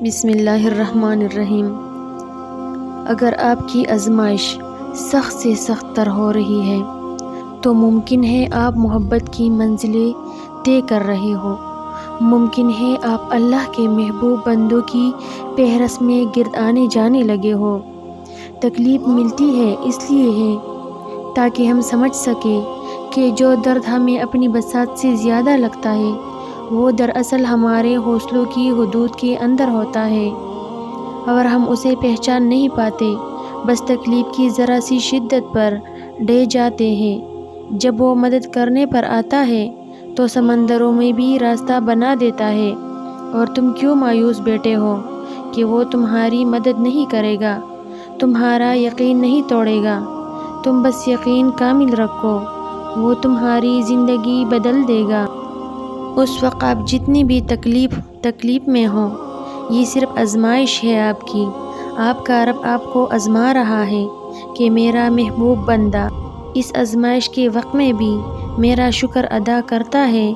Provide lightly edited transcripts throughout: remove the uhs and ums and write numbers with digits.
بسم اللہ الرحمن الرحیم۔ اگر آپ کی آزمائش سخت سے سخت تر ہو رہی ہے تو ممکن ہے آپ محبت کی منزلیں طے کر رہے ہو، ممکن ہے آپ اللہ کے محبوب بندوں کی فہرست میں گرد آنے جانے لگے ہو۔ تکلیف ملتی ہے اس لیے ہے تاکہ ہم سمجھ سکیں کہ جو درد ہمیں اپنی بساط سے زیادہ لگتا ہے وہ دراصل ہمارے حوصلوں کی حدود کے اندر ہوتا ہے، اور ہم اسے پہچان نہیں پاتے، بس تکلیف کی ذرا سی شدت پر ڈے جاتے ہیں۔ جب وہ مدد کرنے پر آتا ہے تو سمندروں میں بھی راستہ بنا دیتا ہے، اور تم کیوں مایوس بیٹھے ہو کہ وہ تمہاری مدد نہیں کرے گا، تمہارا یقین نہیں توڑے گا۔ تم بس یقین کامل رکھو، وہ تمہاری زندگی بدل دے گا۔ اس وقت آپ جتنی بھی تکلیف میں ہو، یہ صرف آزمائش ہے آپ کی۔ آپ کا رب آپ کو آزما رہا ہے کہ میرا محبوب بندہ اس آزمائش کے وقت میں بھی میرا شکر ادا کرتا ہے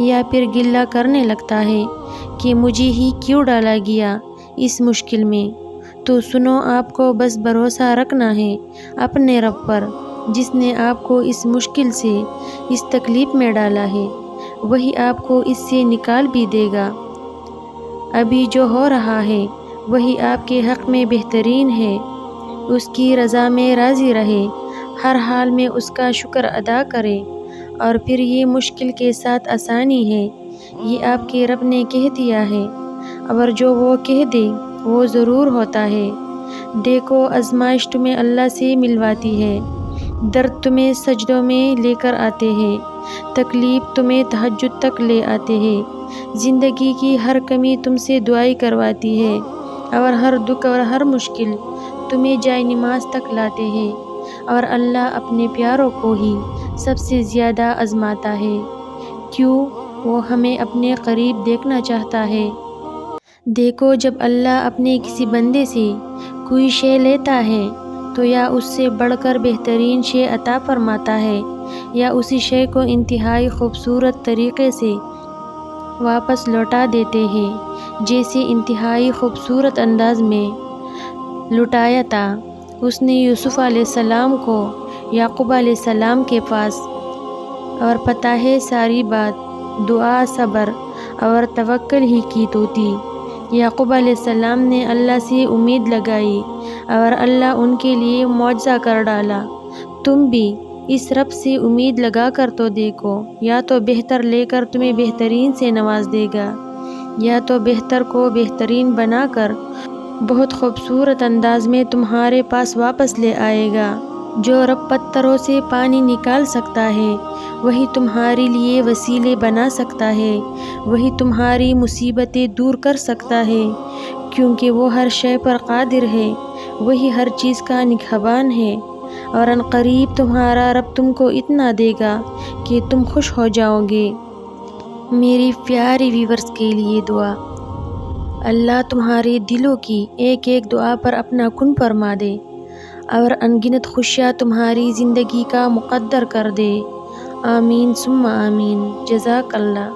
یا پھر گلہ کرنے لگتا ہے کہ مجھے ہی کیوں ڈالا گیا اس مشکل میں۔ تو سنو، آپ کو بس بھروسہ رکھنا ہے اپنے رب پر، جس نے آپ کو اس مشکل سے، اس تکلیف میں ڈالا ہے، وہی آپ کو اس سے نکال بھی دے گا۔ ابھی جو ہو رہا ہے وہی آپ کے حق میں بہترین ہے۔ اس کی رضا میں راضی رہے، ہر حال میں اس کا شکر ادا کرے، اور پھر یہ مشکل کے ساتھ آسانی ہے، یہ آپ کے رب نے کہہ دیا ہے، اور جو وہ کہہ دے وہ ضرور ہوتا ہے۔ دیکھو، آزمائش تمہیں اللہ سے ملواتی ہے، درد تمہیں سجدوں میں لے کر آتے ہیں، تکلیف تمہیں تہجد تک لے آتے ہیں، زندگی کی ہر کمی تم سے دعائی کرواتی ہے، اور ہر دکھ اور ہر مشکل تمہیں جائے نماز تک لاتے ہیں، اور اللہ اپنے پیاروں کو ہی سب سے زیادہ آزماتا ہے۔ کیوں؟ وہ ہمیں اپنے قریب دیکھنا چاہتا ہے۔ دیکھو، جب اللہ اپنے کسی بندے سے کوئی شے لیتا ہے تو یا اس سے بڑھ کر بہترین شے عطا فرماتا ہے، یا اسی شے کو انتہائی خوبصورت طریقے سے واپس لوٹا دیتے ہیں، جیسے انتہائی خوبصورت انداز میں لوٹایا تھا اس نے یوسف علیہ السلام کو یعقوب علیہ السلام کے پاس۔ اور پتہ ہے، ساری بات دعا، صبر اور توکل ہی کی تو تھی۔ یعقوب علیہ السلام نے اللہ سے امید لگائی اور اللہ ان کے لیے معجزہ کر ڈالا۔ تم بھی اس رب سے امید لگا کر تو دیکھو، یا تو بہتر لے کر تمہیں بہترین سے نواز دے گا، یا تو بہتر کو بہترین بنا کر بہت خوبصورت انداز میں تمہارے پاس واپس لے آئے گا۔ جو رب پتھروں سے پانی نکال سکتا ہے وہی تمہارے لیے وسیلے بنا سکتا ہے، وہی تمہاری مصیبتیں دور کر سکتا ہے، کیونکہ وہ ہر شے پر قادر ہے، وہی ہر چیز کا نگہبان ہے، اور عنقریب تمہارا رب تم کو اتنا دے گا کہ تم خوش ہو جاؤ گے۔ میری پیاری ویورز کے لیے دعا: اللہ تمہارے دلوں کی ایک ایک دعا پر اپنا کن فرما دے، اور انگنت خوشیاں تمہاری زندگی کا مقدر کر دے۔ آمین ثم آمین۔ جزاک اللہ۔